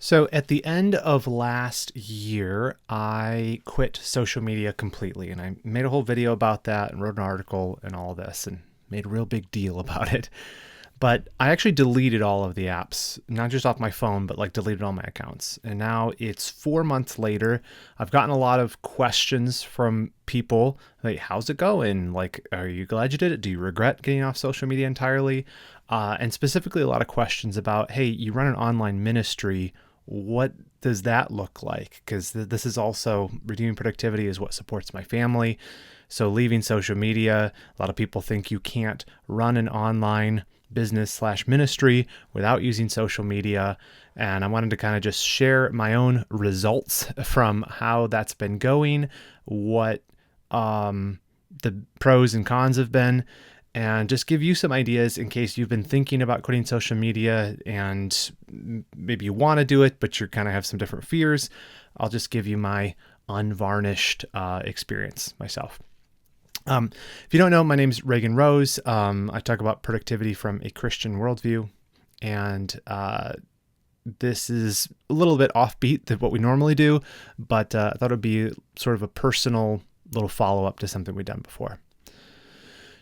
So at the end of last year, I quit social media completely, and I made a whole video about that and wrote an article and all this and made a real big deal about it. But I actually deleted all of the apps, not just off my phone, but like deleted all my accounts. And now it's 4 months later. I've gotten a lot of questions from people like, how's it going? Like, are you glad you did it? Do you regret getting off social media entirely? And specifically, a lot of questions about, hey, you run an online ministry. What does that look like? Because this is also redeeming productivity is what supports my family. So leaving social media, a lot of people think you can't run an online business/ministry without using social media. And I wanted to kind of just share my own results from how that's been going, what the pros and cons have been, and just give you some ideas in case you've been thinking about quitting social media and maybe you want to do it, but you kind of have some different fears. I'll just give you my unvarnished experience myself. If you don't know, my name is Reagan Rose. I talk about productivity from a Christian worldview, and this is a little bit offbeat than what we normally do, but I thought it would be sort of a personal little follow-up to something we've done before.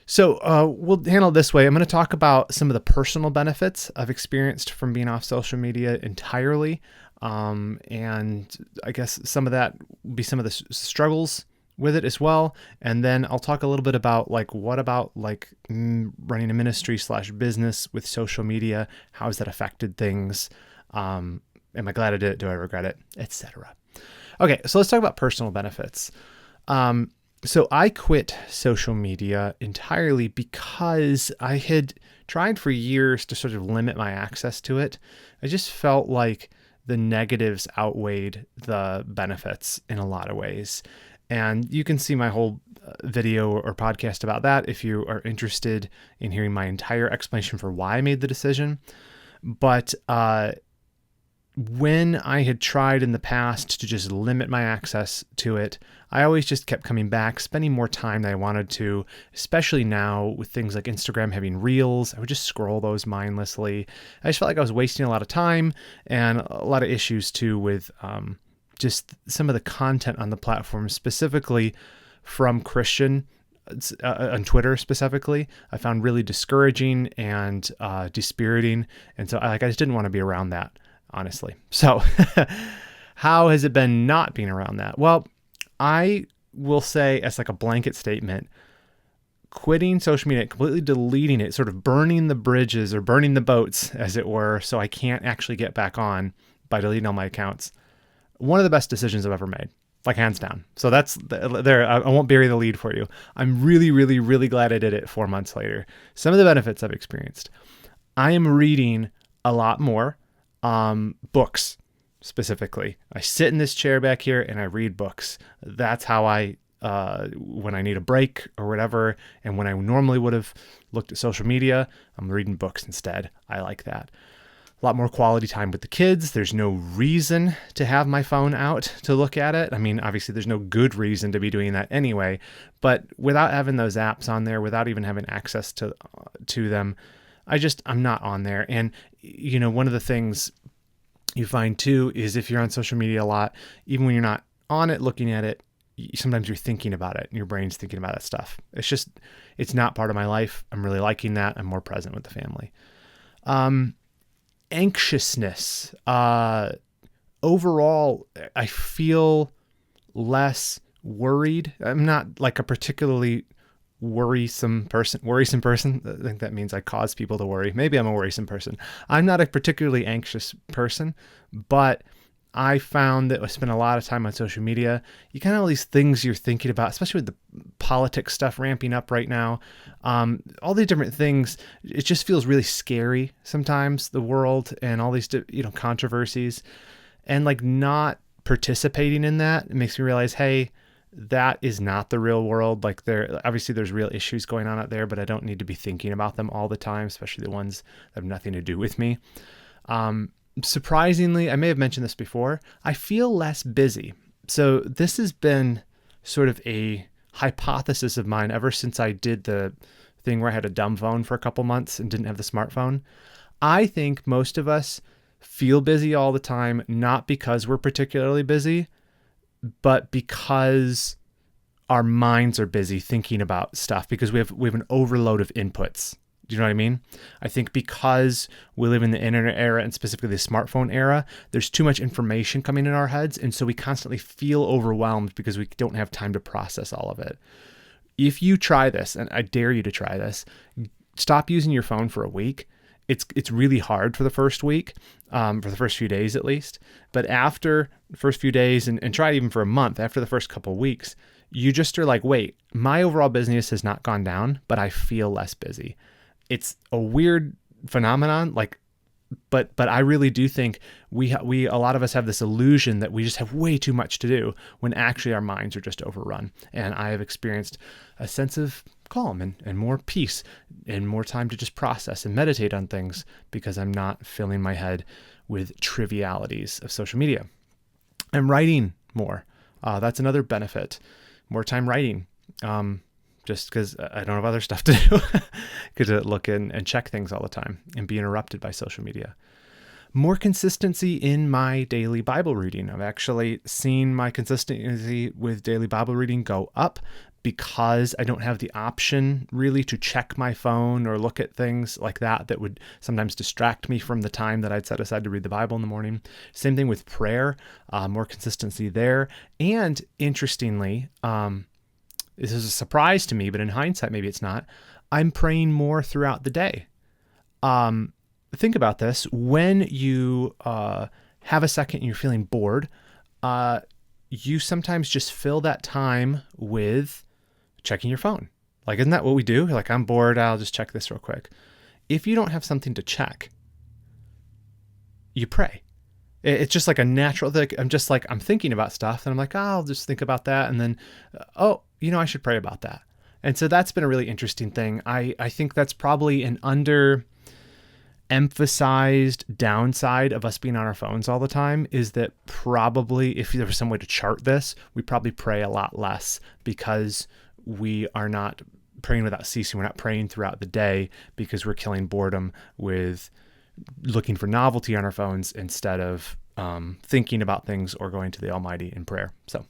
So we'll handle it this way. I'm going to talk about some of the personal benefits I've experienced from being off social media entirely, and I guess some of that will be some of the struggles with it as well. And then I'll talk a little bit about what about running a ministry/business with social media? How has that affected things? Am I glad I did it? Do I regret it? Etc. Okay, so let's talk about personal benefits. So I quit social media entirely because I had tried for years to sort of limit my access to it. I just felt like the negatives outweighed the benefits in a lot of ways. And you can see my whole video or podcast about that if you are interested in hearing my entire explanation for why I made the decision. But when I had tried in the past to just limit my access to it, I always just kept coming back, spending more time than I wanted to, especially now with things like Instagram having reels. I would just scroll those mindlessly. I just felt like I was wasting a lot of time and a lot of issues too with just some of the content on the platform, specifically from Christian on Twitter specifically, I found really discouraging and dispiriting. And so I just didn't want to be around that, honestly. So how has it been not being around that? Well, I will say as like a blanket statement, quitting social media, completely deleting it, sort of burning the bridges or burning the boats, as it were, so I can't actually get back on by deleting all my accounts. One of the best decisions I've ever made, like hands down. So that's there. I won't bury the lead for you. I'm really, really, really glad I did it 4 months later. Some of the benefits I've experienced. I am reading a lot more books specifically. I sit in this chair back here and I read books. That's how when I need a break or whatever, and when I normally would have looked at social media, I'm reading books instead. I like that. A lot more quality time with the kids. There's no reason to have my phone out to look at it. I mean, obviously there's no good reason to be doing that anyway, but without having those apps on there, without even having access to them, I'm not on there. And, one of the things you find too is if you're on social media a lot, even when you're not on it, looking at it, sometimes you're thinking about it and your brain's thinking about that stuff. It's not part of my life. I'm really liking that. I'm more present with the family. Anxiousness. Overall, I feel less worried. I'm not like a particularly worrisome person. I think that means I cause people to worry. Maybe I'm a worrisome person. I'm not a particularly anxious person, but I found that I spend a lot of time on social media. You kind of all these things you're thinking about, especially with the politics stuff ramping up right now. All these different things, it just feels really scary sometimes, the world and all these, controversies, and not participating in that. It makes me realize, hey, that is not the real world. Obviously there's real issues going on out there, but I don't need to be thinking about them all the time, especially the ones that have nothing to do with me. Surprisingly, I may have mentioned this before, I feel less busy. So this has been sort of a hypothesis of mine ever since I did the thing where I had a dumb phone for a couple months and didn't have the smartphone. I think most of us feel busy all the time, not because we're particularly busy, but because our minds are busy thinking about stuff, because we have an overload of inputs. Do you know what I mean? I think because we live in the internet era, and specifically the smartphone era, there's too much information coming in our heads. And so we constantly feel overwhelmed because we don't have time to process all of it. If you try this, and I dare you to try this, stop using your phone for a week. It's really hard for the first week, for the first few days at least. But after the first few days, and try it even for a month, after the first couple of weeks, you just are like, wait, my overall business has not gone down, but I feel less busy. It's a weird phenomenon, but I really do think we a lot of us have this illusion that we just have way too much to do, when actually our minds are just overrun. And I have experienced a sense of calm and more peace and more time to just process and meditate on things, because I'm not filling my head with trivialities of social media. I'm writing more. That's another benefit. More time writing. Just because I don't have other stuff to do. Could look in and check things all the time and be interrupted by social media. More consistency in my daily Bible reading. I've actually seen my consistency with daily Bible reading go up, because I don't have the option really to check my phone or look at things like that would sometimes distract me from the time that I'd set aside to read the Bible in the morning. Same thing with prayer, more consistency there. And interestingly, this is a surprise to me, but in hindsight, maybe it's not, I'm praying more throughout the day. Think about this. When you have a second and you're feeling bored, you sometimes just fill that time with checking your phone. Like, isn't that what we do? You're like, I'm bored, I'll just check this real quick. If you don't have something to check, you pray. It's just like a natural thing. I'm thinking about stuff, and I'm like, I'll just think about that. And then, I should pray about that. And so that's been a really interesting thing. I think that's probably an emphasized downside of us being on our phones all the time, is that probably, if there was some way to chart this, we probably pray a lot less, because we are not praying without ceasing. We're not praying throughout the day, because we're killing boredom with looking for novelty on our phones instead of thinking about things or going to the Almighty in prayer. So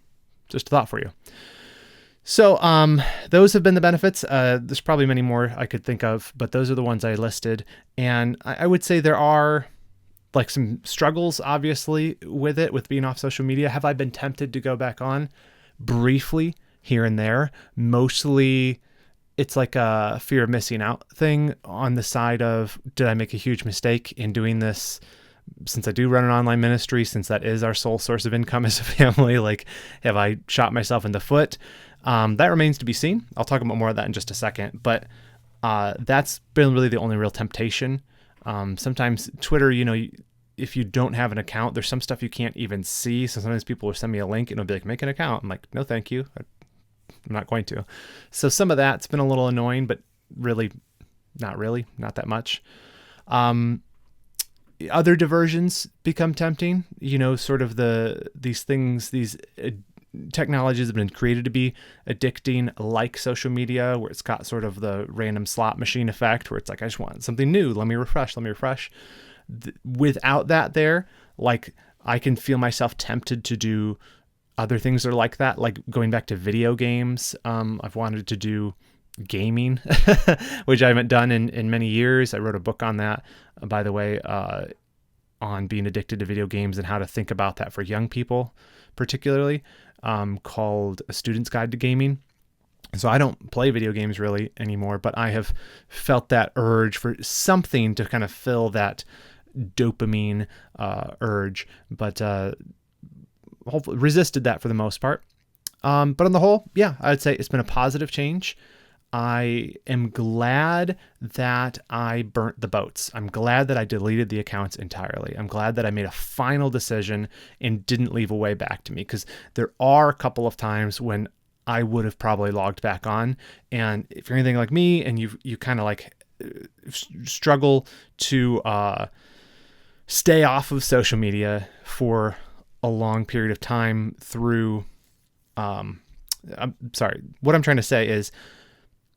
just a thought for you. So those have been the benefits. There's probably many more I could think of, but those are the ones I listed. And I would say there are like some struggles, obviously, with being off social media. Have I been tempted to go back on? Briefly, here and there. Mostly it's like a fear of missing out thing on the side of, did I make a huge mistake in doing this? Since I do run an online ministry, since that is our sole source of income as a family, like, have I shot myself in the foot? That remains to be seen. I'll talk about more of that in just a second, but that's been really the only real temptation. Sometimes Twitter, if you don't have an account, there's some stuff you can't even see. So sometimes people will send me a link and it'll be like, make an account. I'm like, no, thank you. I'm not going to. So some of that's been a little annoying, but really, not that much. Other diversions become tempting, sort of these things, these technologies have been created to be addicting, like social media, where it's got sort of the random slot machine effect, where it's like, I just want something new. Let me refresh. Without that there, like, I can feel myself tempted to do other things that are like that, like going back to video games. I've wanted to do gaming, which I haven't done in many years. I wrote a book on that, by the way, on being addicted to video games and how to think about that for young people, particularly, called A Student's Guide to Gaming. So I don't play video games really anymore, but I have felt that urge for something to kind of fill that dopamine urge, but hopefully resisted that for the most part. But on the whole, yeah, I'd say it's been a positive change. I am glad that I burnt the boats. I'm glad that I deleted the accounts entirely. I'm glad that I made a final decision and didn't leave a way back to me, because there are a couple of times when I would have probably logged back on. And if you're anything like me and you kind of like struggle to stay off of social media for a long period of time through, I'm sorry, what I'm trying to say is,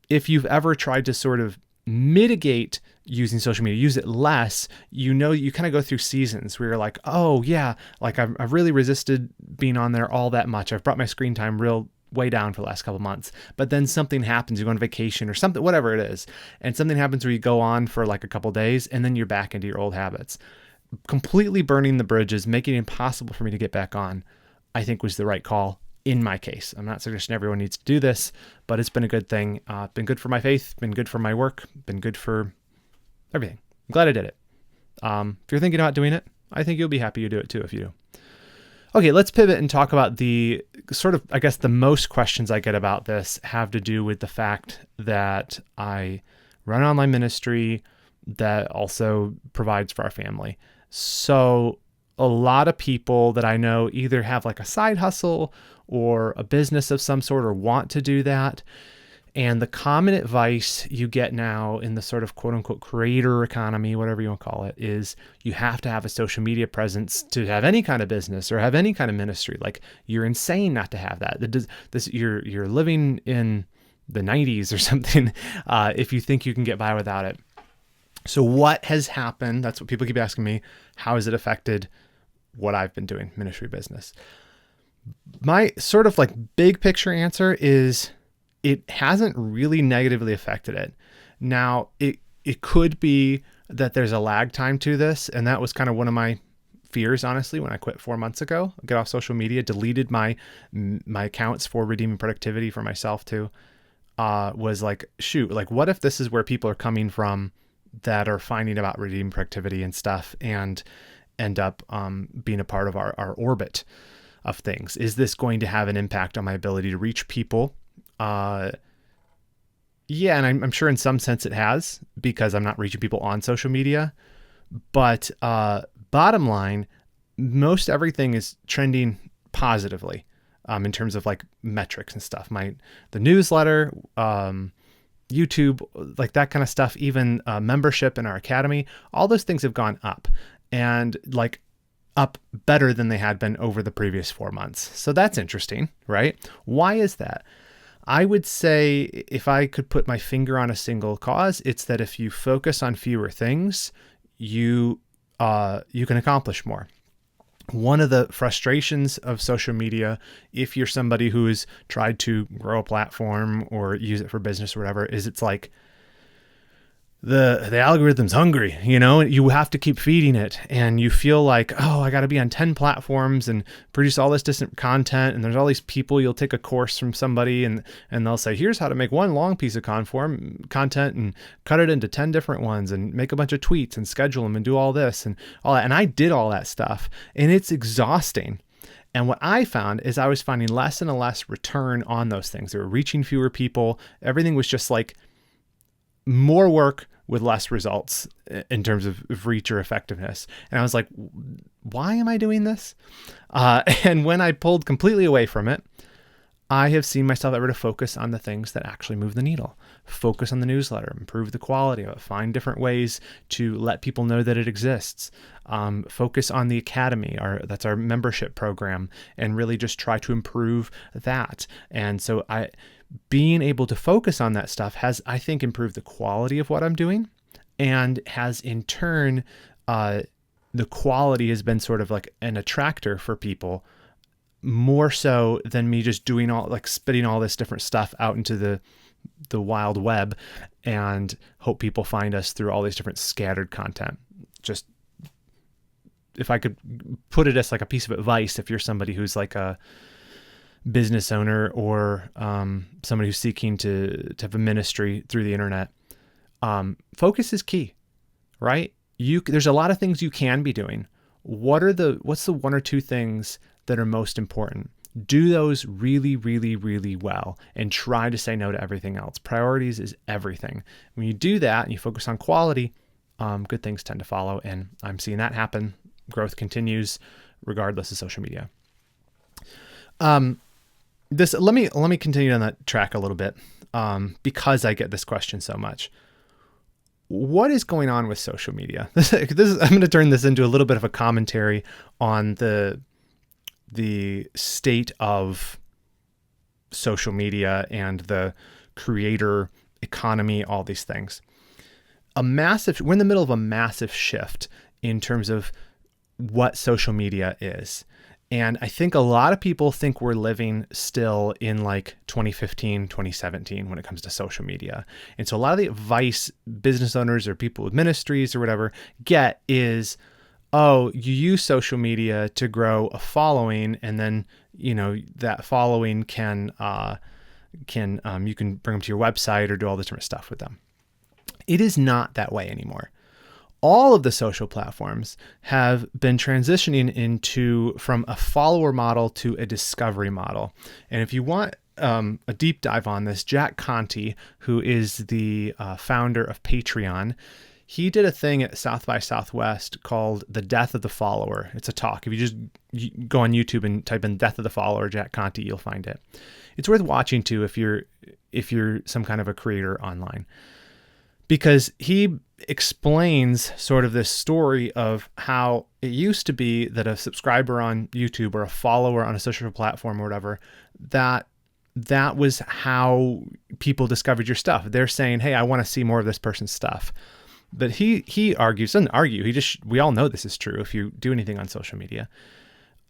if you've ever tried to sort of mitigate using social media, use it less, you kind of go through seasons where you're like, oh yeah, like I've really resisted being on there all that much. I've brought my screen time way down for the last couple of months, but then something happens, you go on vacation or something, whatever it is. And something happens where you go on for like a couple of days and then you're back into your old habits. Completely burning the bridges, making it impossible for me to get back on, I think was the right call in my case. I'm not suggesting everyone needs to do this, but it's been a good thing. Been good for my faith, been good for my work, been good for everything. I'm glad I did it. If you're thinking about doing it, I think you'll be happy you do it too if you do. Okay, let's pivot and talk about the sort of, I guess the most questions I get about this have to do with the fact that I run an online ministry that also provides for our family. So a lot of people that I know either have like a side hustle or a business of some sort or want to do that. And the common advice you get now in the sort of quote unquote creator economy, whatever you want to call it, is you have to have a social media presence to have any kind of business or have any kind of ministry. Like, you're insane not to have that. You're living in the 90s or something if you think you can get by without it. So what has happened? That's what people keep asking me. How has it affected what I've been doing, ministry business? My sort of like big picture answer is it hasn't really negatively affected it. Now, it could be that there's a lag time to this, and that was kind of one of my fears, honestly, when I quit 4 months ago. Get off social media, deleted my accounts for Redeeming Productivity for myself too. Was like, shoot, like what if this is where people are coming from that are finding about Redeeming Productivity and stuff and end up being a part of our orbit of things? Is this going to have an impact on my ability to reach people? Yeah, and I'm sure in some sense it has, because I'm not reaching people on social media. But bottom line, most everything is trending positively in terms of like metrics and stuff. The newsletter, YouTube, like that kind of stuff, even membership in our academy, all those things have gone up, and like up better than they had been over the previous 4 months. So that's interesting, right? Why is that? I would say if I could put my finger on a single cause, it's that if you focus on fewer things, you can accomplish more. One of the frustrations of social media, if you're somebody who's tried to grow a platform or use it for business or whatever, is it's like the algorithm's hungry, you have to keep feeding it, and you feel like, oh, I got to be on 10 platforms and produce all this different content. And there's all these people, you'll take a course from somebody and they'll say, here's how to make one long piece of content and cut it into 10 different ones and make a bunch of tweets and schedule them and do all this and all that. And I did all that stuff, and it's exhausting. And what I found is I was finding less and less return on those things. They were reaching fewer people. Everything was just like more work with less results in terms of reach or effectiveness. And I was like, why am I doing this? And when I pulled completely away from it, I have seen myself able to focus on the things that actually move the needle. Focus on the newsletter, improve the quality of it, find different ways to let people know that it exists. Focus on the academy, that's our membership program, and really just try to improve that. And so being able to focus on that stuff has, I think, improved the quality of what I'm doing, and has in turn, the quality has been sort of like an attractor for people, more so than me just doing spitting all this different stuff out into the wild web and hope people find us through all these different scattered content. Just, if I could put it as like a piece of advice, if you're somebody who's like a business owner or somebody who's seeking to have a ministry through the internet, focus is key, right? There's a lot of things you can be doing. What's the one or two things that are most important? Do those really, really, really well, and try to say no to everything else. Priorities is everything. When you do that and you focus on quality, good things tend to follow. And I'm seeing that happen. Growth continues regardless of social media. Let me continue on that track a little bit, because I get this question so much. What is going on with social media? I'm going to turn this into a little bit of a commentary on the state of social media and the creator economy, all these things. we're in the middle of a massive shift in terms of what social media is. And I think a lot of people think we're living still in like 2015, 2017 when it comes to social media. And so a lot of the advice business owners or people with ministries or whatever get is, oh, you use social media to grow a following, and then, that following can you can bring them to your website or do all this different stuff with them. It is not that way anymore. All of the social platforms have been transitioning from a follower model to a discovery model. And if you want a deep dive on this, Jack Conte, who is the founder of Patreon, he did a thing at South by Southwest called The Death of the Follower. It's a talk. If you go on YouTube and type in Death of the Follower, Jack Conte, you'll find it. It's worth watching too if you're some kind of a creator online, because he explains sort of this story of how it used to be that a subscriber on YouTube or a follower on a social platform or whatever, that was how people discovered your stuff. They're saying, hey, I want to see more of this person's stuff. But he argues, doesn't argue, we all know this is true if you do anything on social media.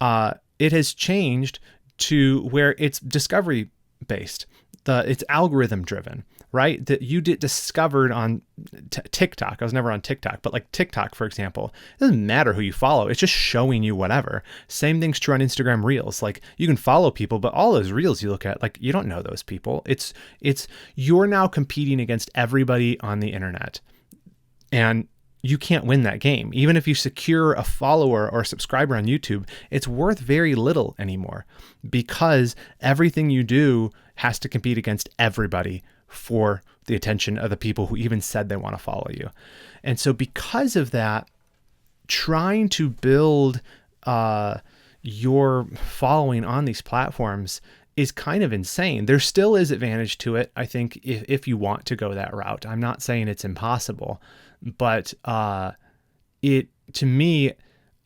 It has changed to where it's discovery based. It's algorithm driven, right? That you get discovered on TikTok. I was never on TikTok, but like TikTok, for example, it doesn't matter who you follow. It's just showing you whatever. Same thing's true on Instagram Reels. Like you can follow people, but all those Reels you look at, like you don't know those people. It's you're now competing against everybody on the internet, and you can't win that game. Even if you secure a follower or a subscriber on YouTube, it's worth very little anymore, because everything you do has to compete against everybody for the attention of the people who even said they want to follow you. And so because of that, trying to build your following on these platforms is kind of insane. There still is advantage to it, I think, if you want to go that route. I'm not saying it's impossible, but to me,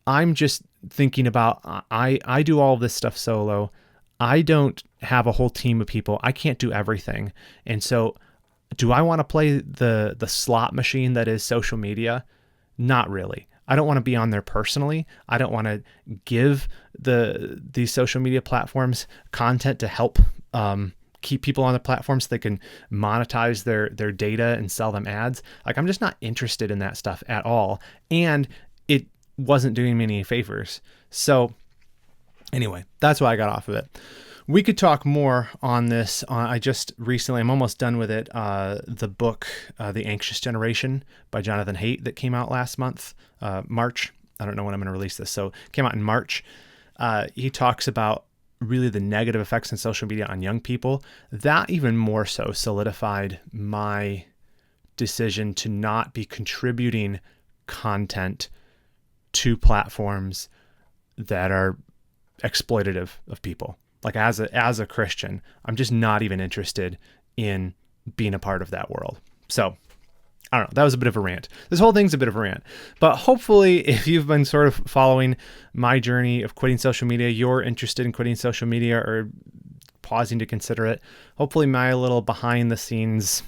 I'm just thinking about, I do all of this stuff solo. I don't have a whole team of people. I can't do everything. And so do I want to play the slot machine that is social media? Not really. I don't want to be on there personally. I don't want to give these social media platforms content to help keep people on the platform so they can monetize their data and sell them ads. Like, I'm just not interested in that stuff at all. And it wasn't doing me any favors. So anyway, that's why I got off of it. We could talk more on this. I'm almost done with it. The book, The Anxious Generation by Jonathan Haidt, that came out last month, March. I don't know when I'm going to release this. So it came out in March. He talks about really the negative effects on social media on young people. That even more so solidified my decision to not be contributing content to platforms that are exploitative of people. Like as a Christian, I'm just not even interested in being a part of that world. So I don't know. That was a bit of a rant. This whole thing's a bit of a rant. But hopefully, if you've been sort of following my journey of quitting social media, you're interested in quitting social media or pausing to consider it. Hopefully my little behind the scenes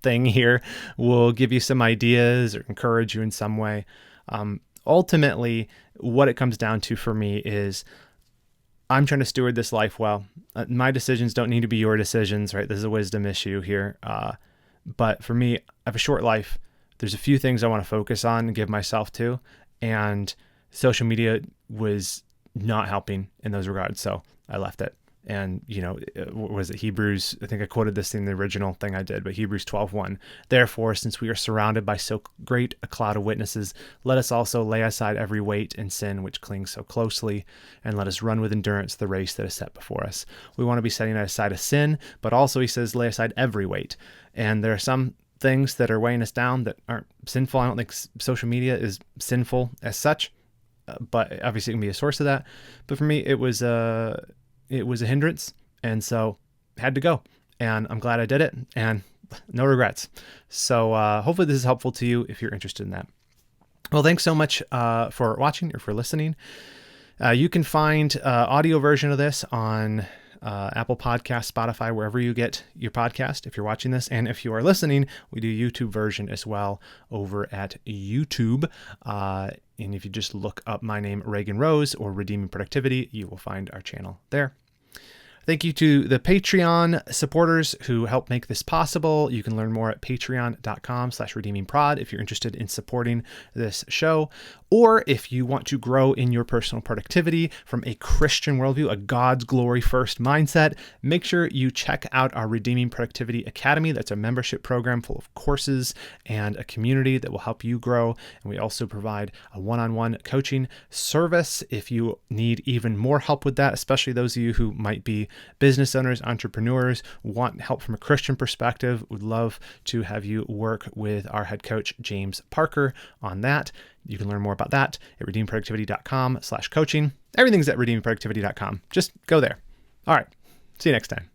thing here will give you some ideas or encourage you in some way. Ultimately, what it comes down to for me is I'm trying to steward this life well. My decisions don't need to be your decisions, right? This is a wisdom issue here. But for me, I have a short life. There's a few things I want to focus on and give myself to. And social media was not helping in those regards. So I left it. And, was it Hebrews? I think I quoted this in the original thing I did, but Hebrews 12:1. Therefore, since we are surrounded by so great a cloud of witnesses, let us also lay aside every weight and sin which clings so closely, and let us run with endurance the race that is set before us. We want to be setting aside a sin, but also he says, lay aside every weight. And there are some things that are weighing us down that aren't sinful. I don't think social media is sinful as such, but obviously it can be a source of that. But for me, it was a hindrance, and so had to go, and I'm glad I did it, and no regrets. So hopefully this is helpful to you if you're interested in that. Well, thanks so much for watching or for listening. You can find audio version of this on Apple Podcast, Spotify, wherever you get your podcast, if you're watching this. And if you are listening, we do YouTube version as well over at YouTube. And if you just look up my name, Reagan Rose, or Redeeming Productivity, you will find our channel there. Thank you to the Patreon supporters who help make this possible. You can learn more at patreon.com/redeemingprod if you're interested in supporting this show. Or if you want to grow in your personal productivity from a Christian worldview, a God's glory first mindset, make sure you check out our Redeeming Productivity Academy. That's a membership program full of courses and a community that will help you grow. And we also provide a one-on-one coaching service if you need even more help with that, especially those of you who might be business owners, entrepreneurs, want help from a Christian perspective. Would love to have you work with our head coach, James Parker, on that. You can learn more about that at redeemingproductivity.com/coaching. Everything's at redeemingproductivity.com. Just go there. All right. See you next time.